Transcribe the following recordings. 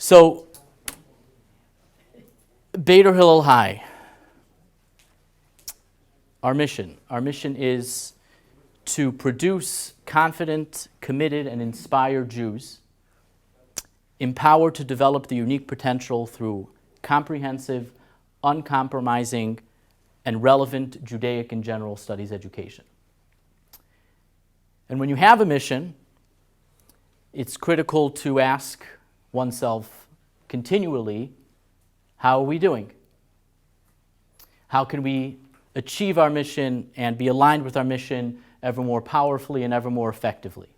So, Bader Hill High, our mission is to produce confident, committed, and inspired Jews, empowered to develop the unique potential through comprehensive, uncompromising, and relevant Judaic and general studies education. And when you have a mission, it's critical to ask oneself continually, how are we doing? How can we achieve our mission and be aligned with our mission ever more powerfully and ever more effectively?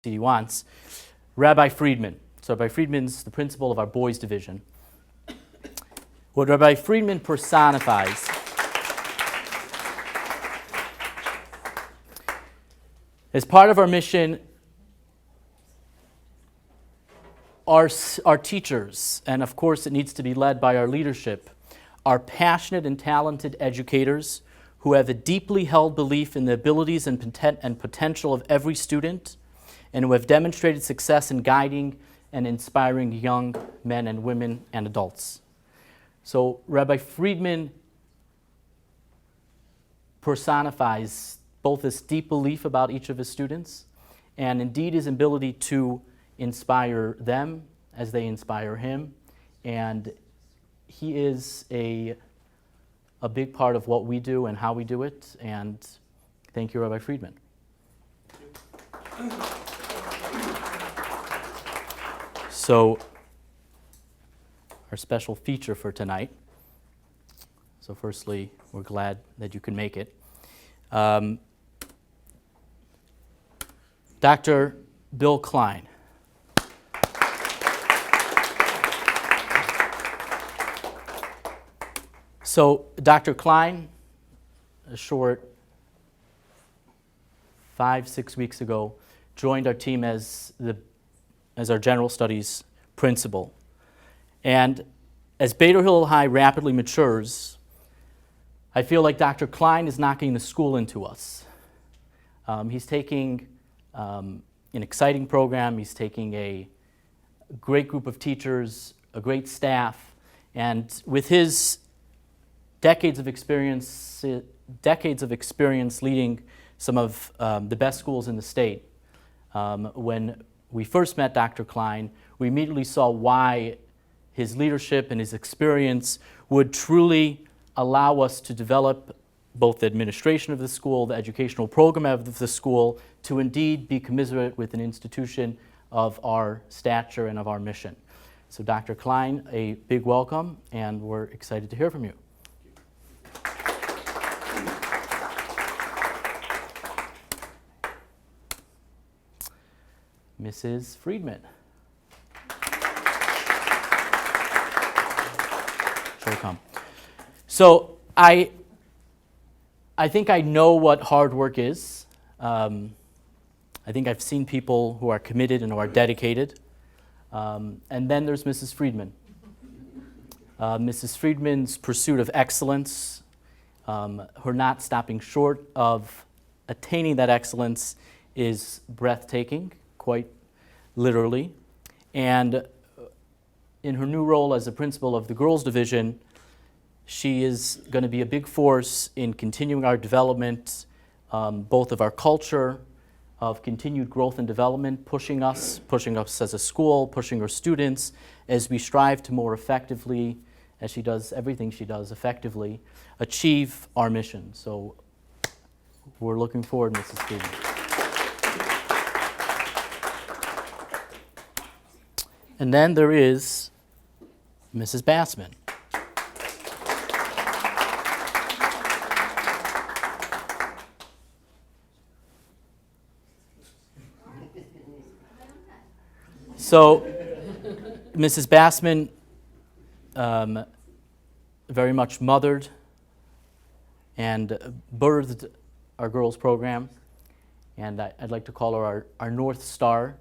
He wants. Rabbi Friedman. So Rabbi Friedman's the principal of our boys division. What Rabbi Friedman personifies as part of our mission, our teachers, and of course it needs to be led by our leadership, are passionate and talented educators who have a deeply held belief in the abilities and potential of every student, and who have demonstrated success in guiding and inspiring young men and women and adults. So Rabbi Friedman personifies both this deep belief about each of his students and indeed his ability to inspire them as they inspire him. And he is a big part of what we do and how we do it. And thank you, Rabbi Friedman. So, our special feature for tonight. So firstly, we're glad that you can make it. Dr. Bill Klein. So Dr. Klein, a short 5-6 weeks ago, joined our team as our general studies principal. And as Bader Hill High rapidly matures, I feel like Dr. Klein is knocking the school into us. He's taking an exciting program. He's taking a great group of teachers, a great staff, and with his decades of experience leading some of the best schools in the state. When we first met Dr. Klein, we immediately saw why his leadership and his experience would truly allow us to develop both the administration of the school, the educational program of the school, to indeed be commensurate with an institution of our stature and of our mission. So Dr. Klein, a big welcome, and we're excited to hear from you. Mrs. Friedman. Sure, come. So I think I know what hard work is. I think I've seen people who are committed and who are dedicated. And then there's Mrs. Friedman. Mrs. Friedman's pursuit of excellence, her not stopping short of attaining that excellence is breathtaking, quite literally. And in her new role as the principal of the girls division, she is going to be a big force in continuing our development, both of our culture, of continued growth and development, pushing us as a school, pushing our students as we strive to more effectively, as she does everything she does effectively, achieve our mission. So we're looking forward, Mrs. Friedman. And then there is Mrs. Bassman. So, Mrs. Bassman very much mothered and birthed our girls program, and I'd like to call her our North Star.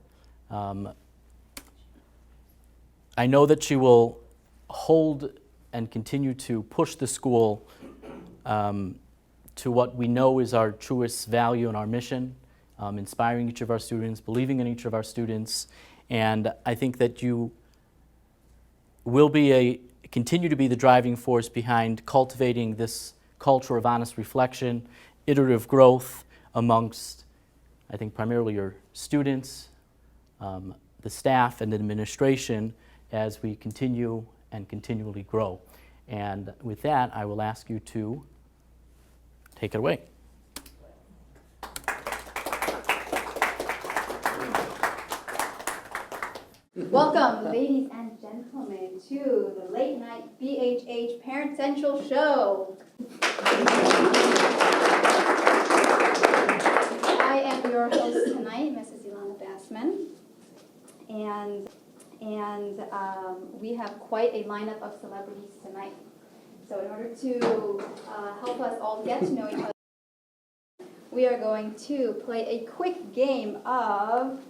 I know that she will hold and continue to push the school to what we know is our truest value and our mission, inspiring each of our students, believing in each of our students. And I think that you will continue to be the driving force behind cultivating this culture of honest reflection, iterative growth amongst, I think, primarily your students, the staff, and administration as we continue and continually grow. And with that, I will ask you to take it away. Welcome, ladies and gentlemen, to the Late Night BHH Parent Central Show. I am your host tonight, Mrs. Ilana Bassman, and we have quite a lineup of celebrities tonight. So in order to help us all get to know each other, we are going to play a quick game of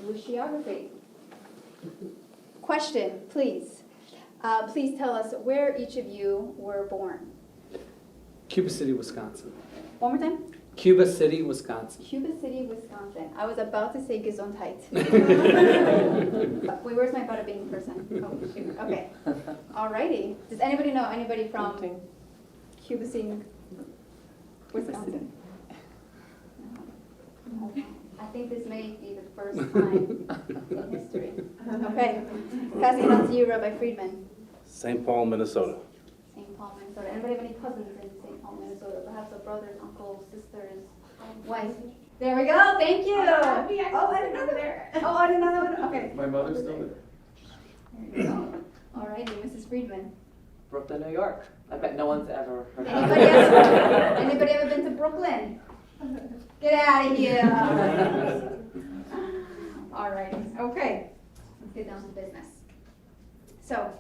Luciography. Question, please. Please tell us where each of you were born. Cuba City, Wisconsin. One more time. Cuba City, Wisconsin. Cuba City, Wisconsin. I was about to say Gesundheit. Wait, where's my bada bing person? Oh, shoot. Okay. Alrighty. Does anybody know anybody from Cuba City, Wisconsin? No. I think this may be the first time in history. Okay. Passing it on to you, Rabbi Friedman. St. Paul, Minnesota. St. Paul, Minnesota. Anybody have any cousins in St. Paul, Minnesota? Perhaps a brothers, uncles, sisters, wife? There we go. Thank you. I didn't know that. Oh, I didn't know that one. Okay. My mother's still there. There you go. All righty, Mrs. Friedman. Brooklyn, New York. I bet no one's ever heard of Anybody ever been to Brooklyn? Get out of here. All righty. Okay. Let's get down to business. So,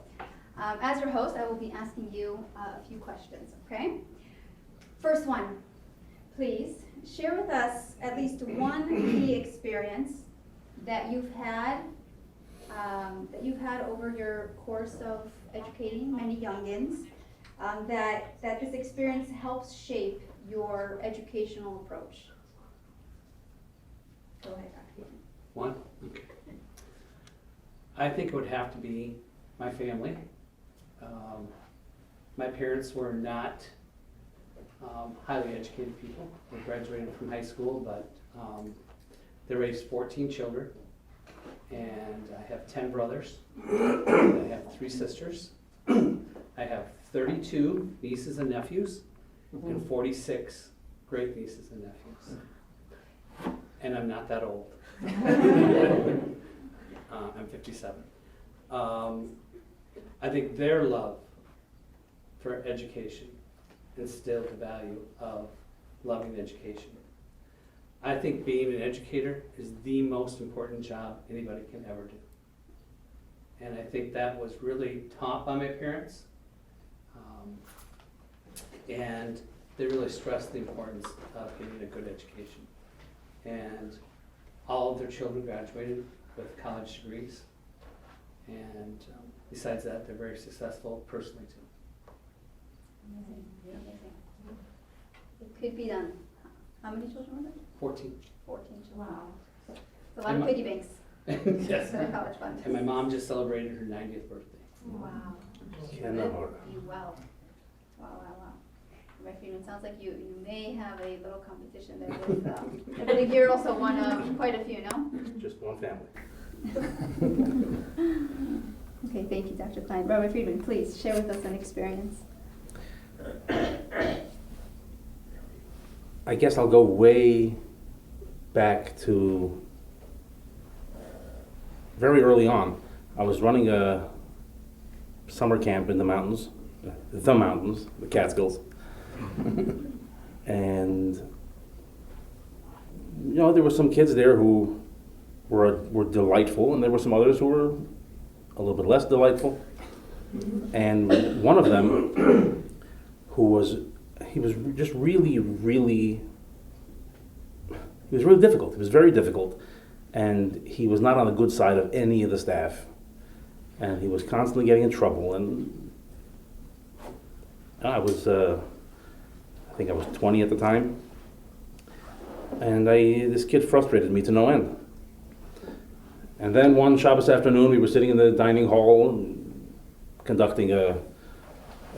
as your host, I will be asking you a few questions, okay? First one, please share with us at least one key experience that you've had over your course of educating many youngins, that this experience helps shape your educational approach. Go ahead, Dr. One? Okay. I think it would have to be my family. My parents were not highly educated people. They graduated from high school, but they raised 14 children. And I have 10 brothers. I have 3 sisters. I have 32 nieces and nephews and 46 great nieces and nephews. And I'm not that old. I'm 57. I think their love for education instilled the value of loving education. I think being an educator is the most important job anybody can ever do. And I think that was really taught by my parents. And they really stressed the importance of getting a good education. And all of their children graduated with college degrees. And besides that, they're very successful personally too. Amazing. Amazing. It could be done. How many children were there? 14. 14 children. Wow. It's a lot of piggy banks Yes. for the college fund. And my mom just celebrated her 90th birthday. Wow. Cannot. You well. Wow, wow, wow. Rabbi Friedman, sounds like you may have a little competition there with, I believe you're also one of quite a few, no? Just one family. Okay, thank you, Dr. Klein. Rabbi Friedman, please share with us an experience. I guess I'll go way back to very early on. I was running a summer camp in the mountains, the Catskills. And, you know, there were some kids there who were delightful, and there were some others who were a little bit less delightful. And one of them, he was just really difficult. He was very difficult, and he was not on the good side of any of the staff. And he was constantly getting in trouble, and I was I think I was 20 at the time. And this kid frustrated me to no end. And then one Shabbos afternoon, we were sitting in the dining hall conducting a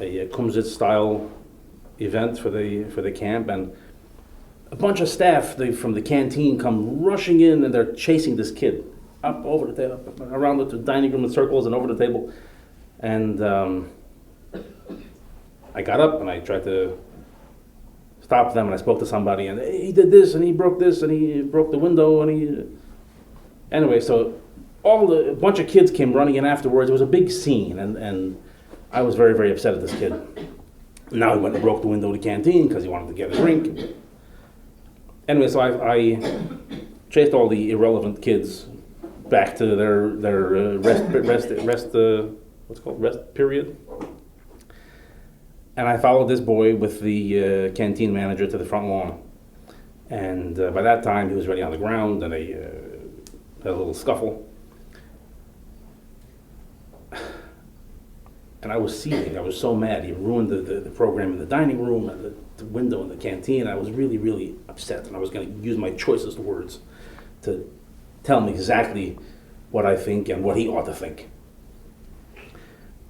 Kumsitz-style event for the camp, and a bunch of staff from the canteen come rushing in, and they're chasing this kid up over the table, around the dining room in circles and over the table. And I got up and I tried to stop them, and I spoke to somebody, and he did this, and he broke this, and he broke the window, and he... Anyway, so a bunch of kids came running in afterwards. It was a big scene, and I was very, very upset at this kid. Now he went and broke the window of the canteen because he wanted to get a drink. Anyway, so I chased all the irrelevant kids back to their rest period. And I followed this boy with the canteen manager to the front lawn. And by that time, he was already on the ground, and they had a little scuffle. And I was seething. I was so mad. He ruined the program in the dining room and the window in the canteen. I was really, really upset, and I was going to use my choicest words to tell him exactly what I think and what he ought to think.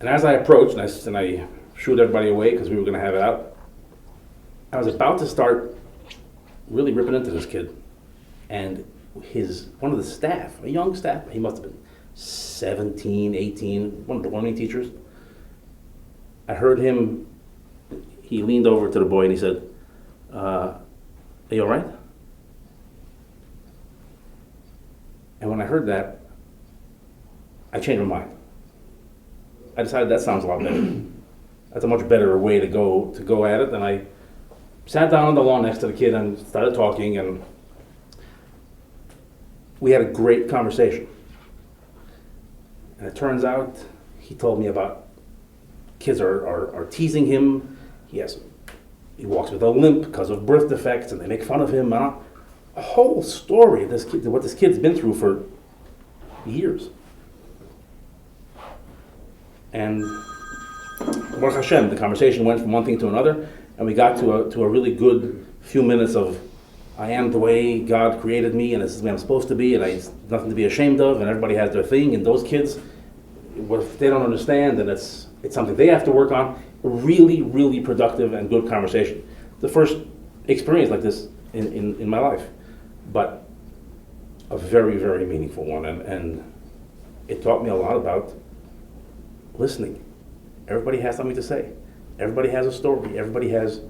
And as I approached, and I shooed everybody away because we were going to have it out, I was about to start really ripping into this kid. And one of the staff, a young staff, he must have been 17, 18, one of the learning teachers, I heard him, he leaned over to the boy and he said, are you all right? And when I heard that, I changed my mind. I decided that sounds a lot better. That's a much better way to go at it. And I sat down on the lawn next to the kid and started talking, and we had a great conversation. And it turns out he told me about kids are teasing him. He walks with a limp because of birth defects, and they make fun of him. A whole story of what this kid's been through for years. And Baruch Hashem, the conversation went from one thing to another, and we got to a really good few minutes of, I am the way God created me, and this is the way I'm supposed to be, and it's nothing to be ashamed of, and everybody has their thing, and those kids, if they don't understand, then it's something they have to work on. Really, really productive and good conversation. The first experience like this in my life, but a very, very meaningful one, and it taught me a lot about listening. Everybody has something to say. Everybody has a story. Everybody has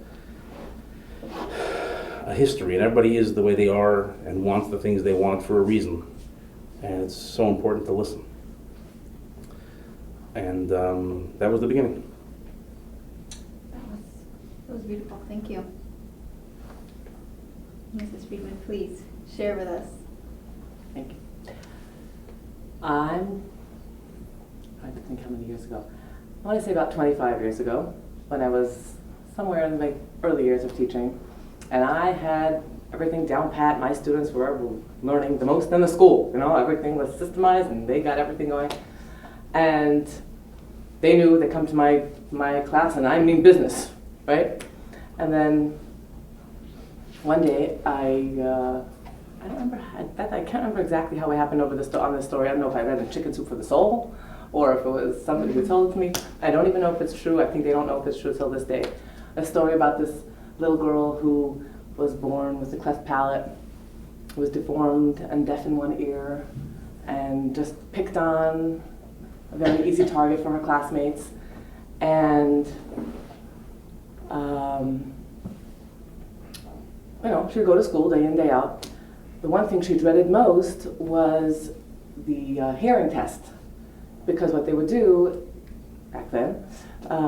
a history, and everybody is the way they are and wants the things they want for a reason. And it's so important to listen. And that was the beginning. That was beautiful. Thank you. Mrs. Friedman, please share with us. Thank you. I'm trying to think how many years ago. I want to say about 25 years ago, when I was somewhere in my early years of teaching, and I had everything down pat. My students were learning the most in the school. Everything was systemized, and they got everything going. And they knew they come to my class, and I mean business, right? And then one day, I don't remember. I can't remember exactly how it happened on this story. I don't know if I read in Chicken Soup for the Soul, or if it was somebody who told it to me. I don't even know if it's true. I think they don't know if it's true till this day. A story about this little girl who was born with a cleft palate, was deformed and deaf in one ear, and just picked on, a very easy target for her classmates. And she'd go to school day in, day out. The one thing she dreaded most was the hearing test, because what they would do back then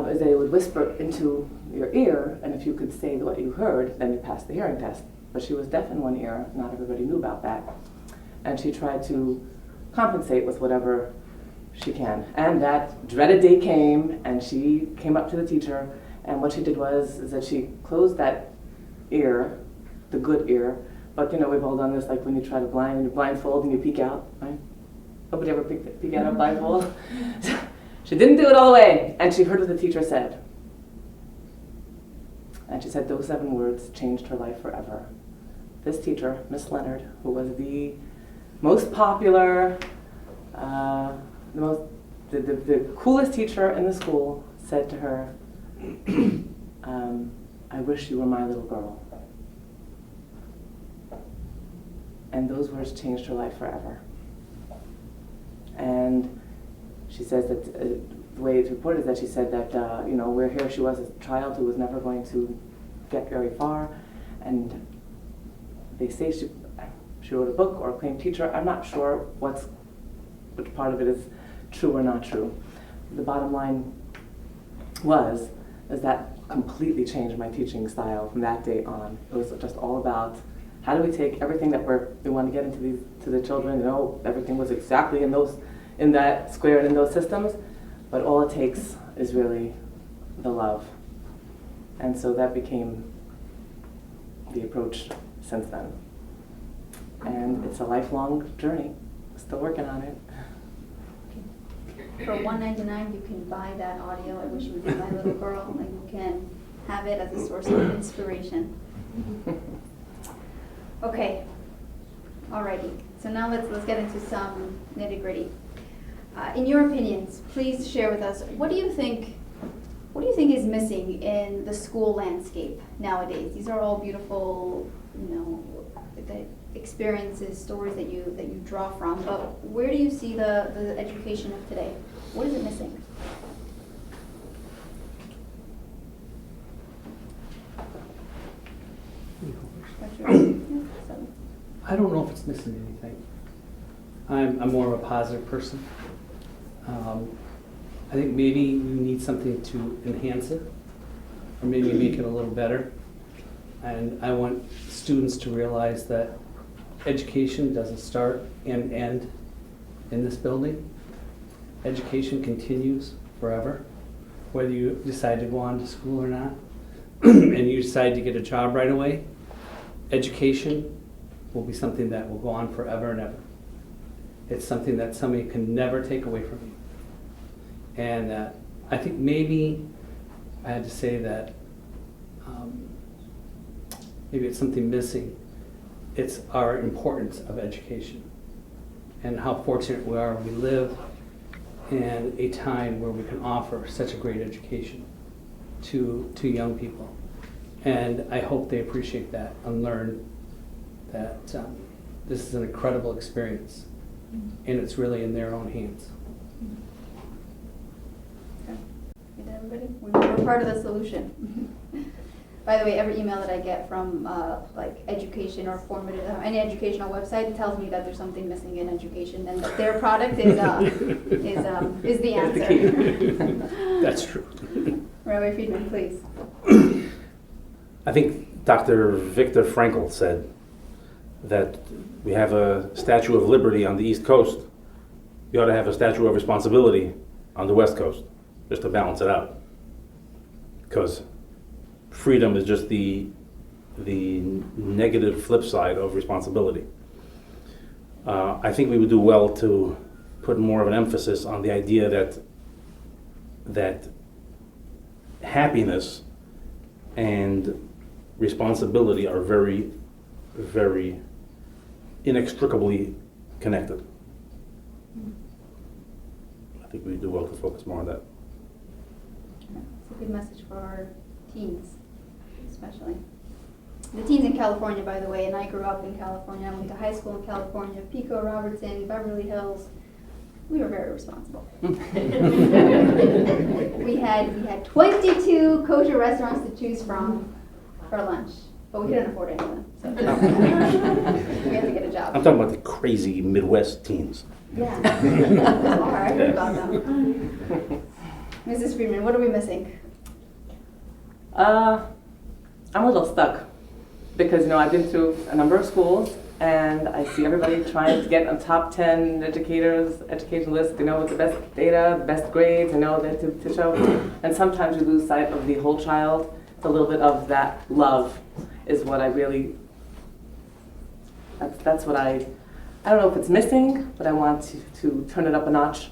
is they would whisper into your ear, and if you could say what you heard, then you passed the hearing test. But she was deaf in one ear. Not everybody knew about that. And she tried to compensate with whatever she can. And that dreaded day came, and she came up to the teacher, and what she did is that she closed that ear, the good ear, but we've all done this, like when you try to blindfold and you peek out, right? Nobody ever peek out of blindfold. She didn't do it all the way, and she heard what the teacher said. And she said those 7 words changed her life forever. This teacher, Miss Leonard, who was the most popular, the coolest teacher in the school, said to her, I wish you were my little girl. And those words changed her life forever. And she says that the way it's reported is that she said that, where here she was a child who was never going to get very far, and they say she wrote a book or a claimed teacher. I'm not sure which part of it is true or not true. The bottom line is that completely changed my teaching style from that day on. It was just all about how do we take everything that we want to get into the children. Everything was exactly in that square and in those systems, but all it takes is really the love. And so that became the approach since then. And it's a lifelong journey. Still working on it. For $1.99, you can buy that audio, I Wish You Would Be My Little Girl, and you can have it as a source of inspiration. Okay, alrighty. So now let's get into some nitty-gritty. In your opinions, please share with us, what do you think is missing in the school landscape nowadays? These are all beautiful, the experiences, stories that you draw from, but where do you see the education of today? What is it missing? I don't know if it's missing anything. I'm more of a positive person. I think maybe you need something to enhance it, or maybe make it a little better. And I want students to realize that education doesn't start and end in this building. Education continues forever, whether you decide to go on to school or not, and you decide to get a job right away. Education will be something that will go on forever and ever. It's something that somebody can never take away from you. And I think maybe I had to say that maybe it's something missing. It's our importance of education and how fortunate we are we live in a time where we can offer such a great education to young people. And I hope they appreciate that and learn that this is an incredible experience, and it's really in their own hands. Okay. You did, everybody? We're part of the solution. By the way, every email that I get from education or formative, any educational website, tells me that there's something missing in education, and that their product is the answer. That's true. Rabbi Friedman, please. I think Dr. Viktor Frankl said that we have a Statue of Liberty on the East Coast. You ought to have a Statue of Responsibility on the West Coast, just to balance it out. Because freedom is just the negative flip side of responsibility. I think we would do well to put more of an emphasis on the idea that happiness and responsibility are very, very inextricably connected. I think we do well to focus more on that. It's a good message for our teens, especially. The teens in California, by the way, and I grew up in California. I went to high school in California, Pico, Robertson, Beverly Hills. We were very responsible. we had 22 kosher restaurants to choose from for lunch, but we couldn't afford any of them. So we had to get a job. I'm talking about the crazy Midwest teens. Yeah, I heard about them. Mrs. Friedman, what are we missing? I'm a little stuck because I've been through a number of schools and I see everybody trying to get on top 10 education list, with the best data, best grades, that to show. And sometimes you lose sight of the whole child. A little bit of that love is what I really, that's what I don't know if it's missing, but I want to turn it up a notch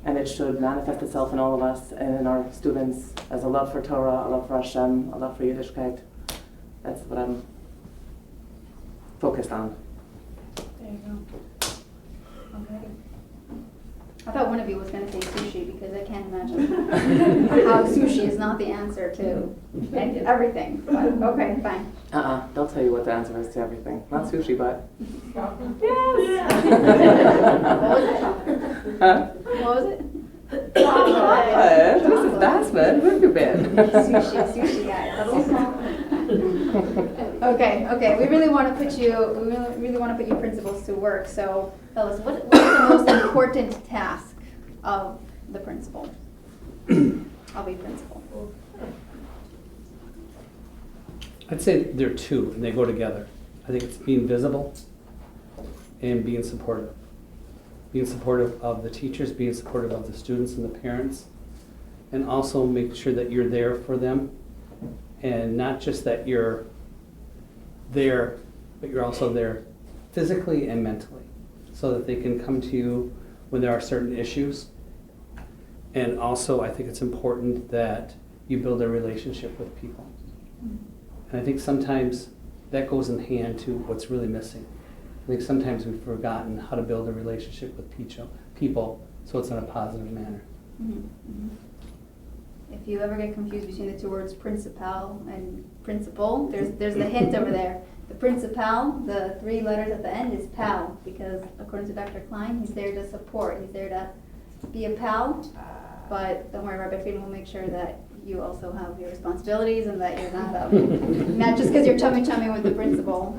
And it should manifest itself in all of us and in our students as a love for Torah, a love for Hashem, a love for Yiddishkeit. That's what I'm focused on. There you go. Okay. I thought one of you was going to say sushi because I can't imagine how sushi is not the answer to everything. But okay, fine. They'll tell you what the answer is to everything. Not sushi, but. What was it? Huh? What was it? What? Mrs. Bassman, where have you been? Sushi guy. Okay. We really want to put you principals to work. So, fellas, what is the most important task of the principal? Of a principal. I'd say there are two, and they go together. I think it's being visible and being supportive. Being supportive of the teachers, being supportive of the students and the parents, and also make sure that you're there for them, and not just that you're there, but you're also there physically and mentally, so that they can come to you when there are certain issues. And also, I think it's important that you build a relationship with people. And I think sometimes that goes in hand to what's really missing. I think sometimes we've forgotten how to build a relationship with people so it's in a positive manner. If you ever get confused between the two words principal and principal, there's the hint over there. The principal, the 3 letters at the end is pal, because according to Dr. Klein, he's there to support. He's there to be a pal. But don't worry, Rabbi Friedman will make sure that you also have your responsibilities and that you're not not just because you're chummy with the principal.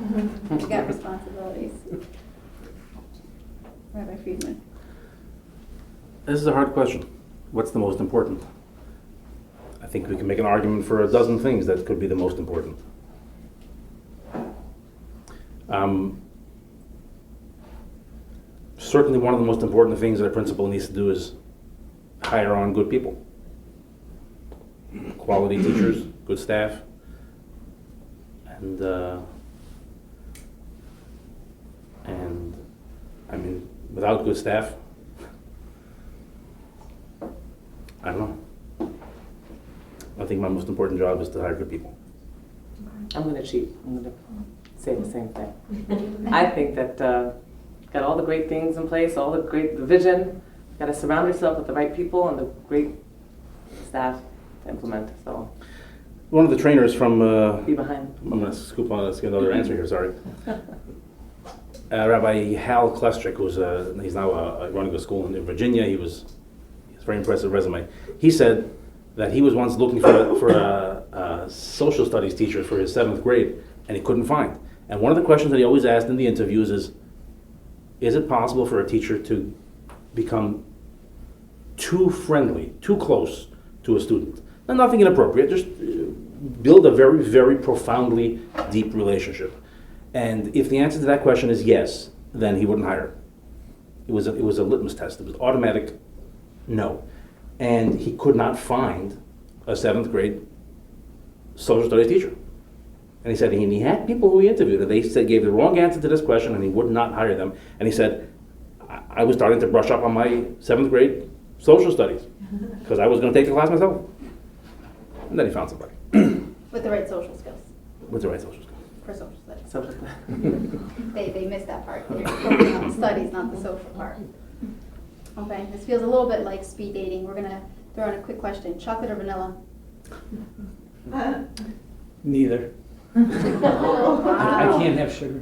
You got responsibilities. Rabbi Friedman. This is a hard question. What's the most important? I think we can make an argument for a dozen things that could be the most important. Certainly one of the most important things that a principal needs to do is hire on good people. Quality teachers, good staff, and I mean, without good staff, I don't know. I think my most important job is to hire good people. I'm going to cheat. I'm going to say the same thing. I think that got all the great things in place, all the great vision. Got to surround yourself with the right people and the great staff to implement. So One of the trainers from be behind. I'm going to scoop on. Let's get another answer here. Sorry. Rabbi Hal Klestrick, he's now running a school in Virginia. He's a very impressive resume. He said that he was once looking for a social studies teacher for his 7th grade, and he couldn't find. And one of the questions that he always asked in the interviews is it possible for a teacher to become too friendly, too close to a student? And nothing inappropriate, just build a very, very profoundly deep relationship. And if the answer to that question is yes, then he wouldn't hire. It was a litmus test. It was automatic no. And he could not find a 7th grade social studies teacher. And he said he had people who he interviewed, and they gave the wrong answer to this question, and he would not hire them. And he said, I was starting to brush up on my 7th grade social studies because I was going to take the class myself. And then he found somebody. With the right social skills With the right social skills. for social studies. So They missed that part. They're focusing on the studies, not the social part. Okay, this feels a little bit like speed dating. We're going to throw in a quick question. Chocolate or vanilla? Neither. I can't have sugar.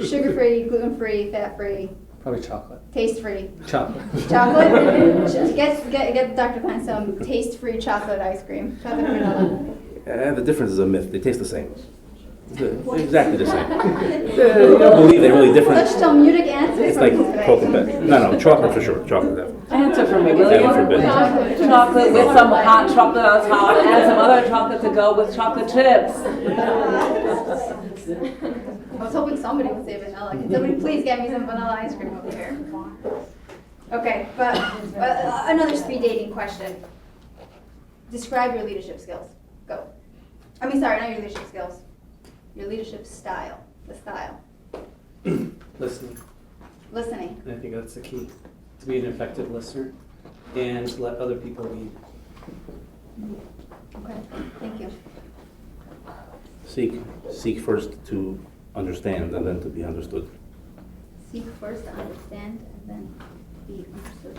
Sugar-free, gluten-free, fat-free, Probably chocolate. taste-free. Chocolate. Chocolate? Get Dr. Klein some taste-free chocolate ice cream. Chocolate or vanilla? The difference is a myth. They taste the same. They're exactly the same. You don't believe they're really different. Such Talmudic answers It's from like these guys. Coke and Pepsi. No, chocolate for sure. Chocolate definitely. answer for me, will Heaven you? forbid. Chocolate with some hot chocolate on top and some other chocolate to go with chocolate chips. I was hoping somebody would say vanilla. Can somebody please get me some vanilla ice cream over here? Okay, but another speed dating question. Describe your leadership skills. Go. I mean, sorry, not your leadership skills. Your leadership style. The style. Listening. Listening. I think that's the key. to be an effective listener, and let other people lead. Okay, thank you. Seek first to understand and then to be understood. Seek first to understand and then be understood.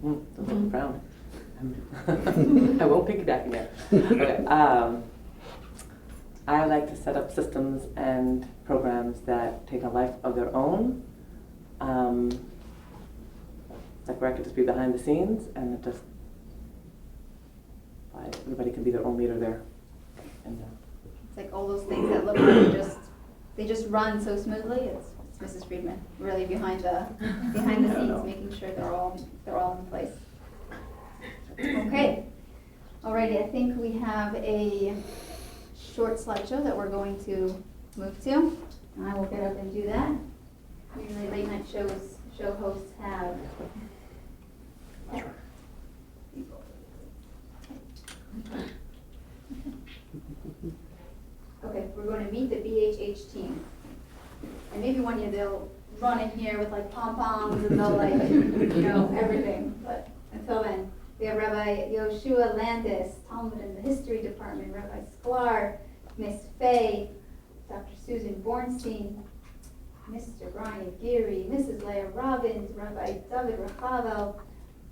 Don't look proud. I won't piggyback again. Okay. I like to set up systems and programs that take a life of their own. Like where I could just be behind the scenes and it just everybody can be their own leader there. And It's like all those things that look like they just run so smoothly. It's Mrs. Friedman really behind the scenes, making sure they're all in place. Okay. Alrighty, I think we have a short slideshow that we're going to move to. And I will get up and do that. Usually late night show hosts have. Okay, we're going to meet the BHH team. And maybe one year they'll run in here with like pom-poms and they'll like, everything. But until then, we have Rabbi Yoshua Landis, Talmud in the History Department, Rabbi Sklar, Miss Faye, Dr. Susan Bornstein, Mr. Brian Geary, Mrs. Leah Robbins, Rabbi David Rechavel,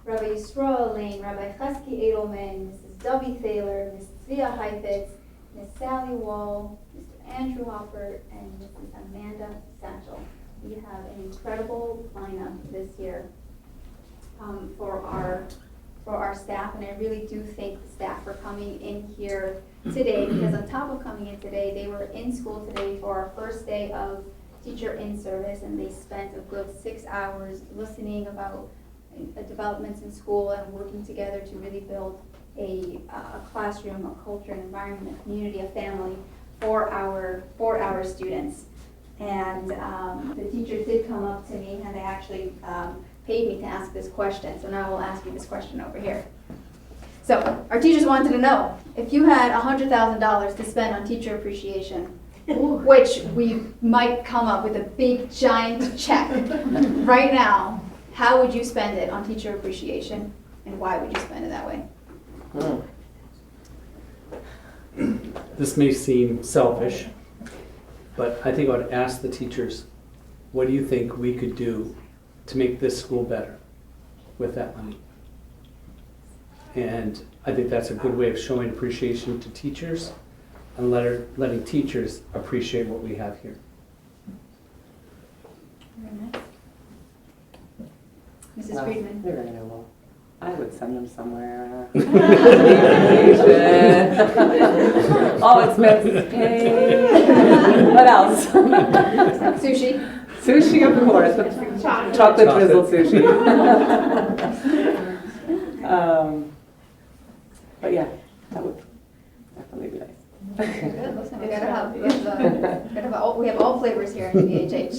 Rabbi Yisrael Lane, Rabbi Chesky Edelman, Mrs. Dubby Thaler, Ms. Tzvia Heifetz, Ms. Sally Wall, Mr. Andrew Hopper, and Mrs. Amanda Satchel. We have an incredible lineup this year for our staff, and I really do thank the staff for coming in here today, because on top of coming in today, they were in school today for our first day of teacher in service, and they spent a good 6 hours listening about developments in school and working together to really build a classroom, a culture, an environment, a community, a family for our students. And the teachers did come up to me, and they actually paid me to ask this question. So now we'll ask you this question over here. So our teachers wanted to know, if you had $100,000 to spend on teacher appreciation, which we might come up with a big giant check right now, how would you spend it on teacher appreciation, and why would you spend it that way? This may seem selfish, but I think I would ask the teachers, what do you think we could do to make this school better with that money? And I think that's a good way of showing appreciation to teachers and letting teachers appreciate what we have here. Very nice. Mrs. well, Friedman. you're gonna know, well, I would send them somewhere. All expenses paid. What else? Sushi. Sushi, of course. Chocolate drizzled sushi. But yeah, that would definitely be nice. Good. Listen, we have all flavors here in BHH.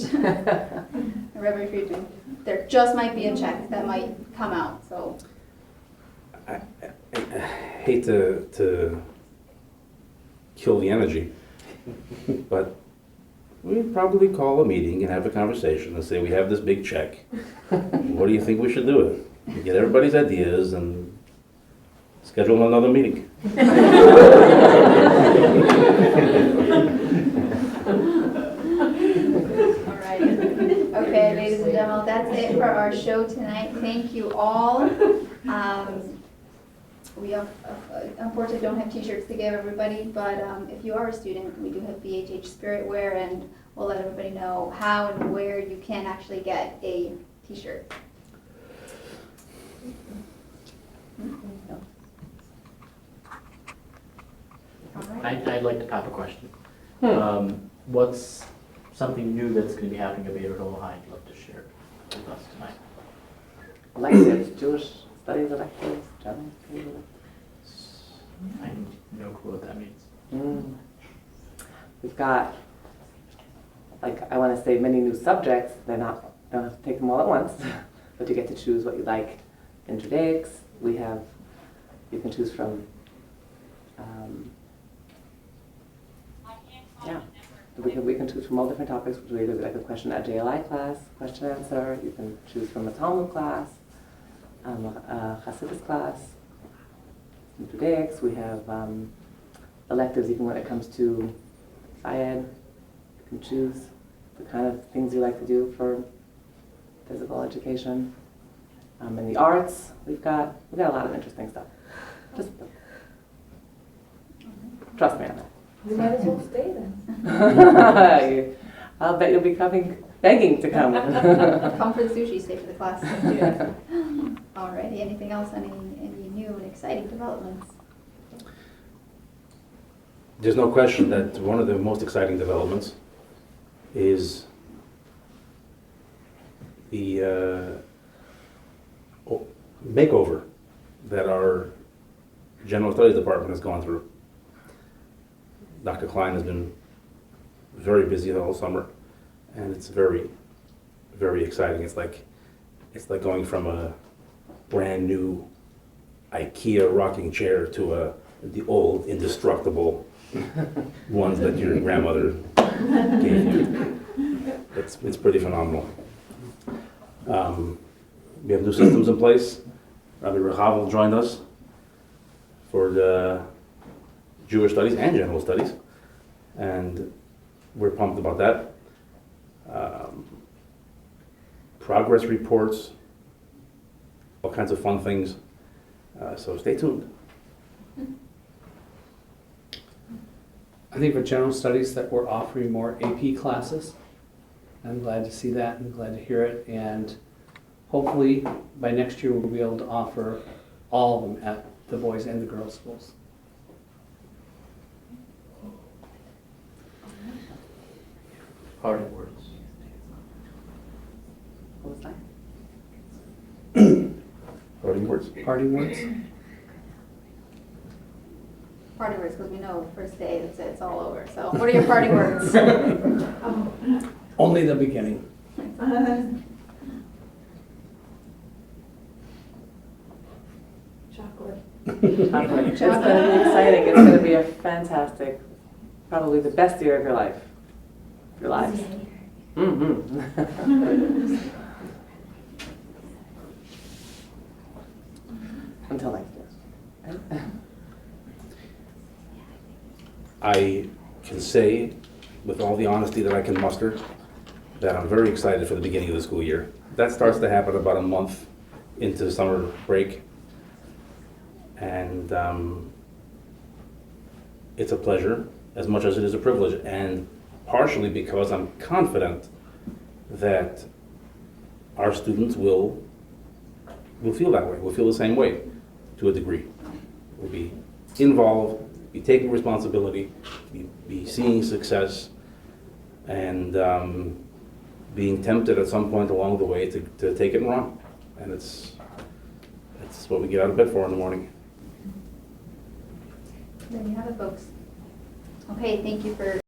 Reverend Friedman. There just might be a check that might come out. So I hate to kill the energy, but we'd probably call a meeting and have a conversation and say, we have this big check. What do you think we should do with it? Get everybody's ideas and schedule another meeting. all right. Okay, ladies and gentlemen, that's it for our show tonight. Thank you all. We unfortunately don't have t-shirts to give everybody, but if you are a student, we do have BHH Spirit Wear, and we'll let everybody know how and where you can actually get a t-shirt. All right. I'd like to pop a question. What's something new that's going to be happening at Beaver Hill High you'd love to share with us tonight? Electives, Jewish studies electives, German studies electives. I have no clue what that means. We've got, like, I want to say many new subjects. They're not, don't have to take them all at once, but you get to choose what you like. In Judaics, we have, you can choose from, yeah, We can choose from all different topics, which will either be like a question at JLI class, question answer. You can choose from a Talmud class, a Hasidus class, some Judaics. We have electives even when it comes to Syed. You can choose the kind of things you like to do for physical education. In the arts, we've got a lot of interesting stuff. Just trust me on that. You might as well stay then. I'll bet you'll be begging to come. Come for the sushi, stay for the class. Alrighty, anything else, any new and exciting developments? There's no question that one of the most exciting developments is the makeover that our General Studies Department has gone through. Dr. Klein has been very busy the whole summer, and it's very, very exciting. It's like going from a brand new IKEA rocking chair to the old indestructible ones that your grandmother gave you. It's pretty phenomenal. We have new systems in place. Rabbi Rechavel joined us for the Jewish studies and general studies, and we're pumped about that. Progress reports, all kinds of fun things, so stay tuned. I think for general studies that we're offering more AP classes. I'm glad to see that and glad to hear it. And hopefully by next year we'll be able to offer all of them at the boys and the girls schools. Parting words. What was that? Parting words. Parting words? Parting words, because we know first day it's all over. So what are your parting words? Only the beginning. Chocolate. Chocolate. It's going to be exciting. It's going to be a fantastic, probably the best year of your life. Your lives. Mm-hmm. Until next year. Right? I can say, with all the honesty that I can muster, that I'm very excited for the beginning of the school year. That starts to happen about a month into summer break. And it's a pleasure as much as it is a privilege. And partially because I'm confident that our students will feel that way, will feel the same way to a degree. Will be involved, be taking responsibility, be seeing success, and being tempted at some point along the way to take it and run. And it's what we get out of bed for in the morning. There you have it, folks. Okay, thank you for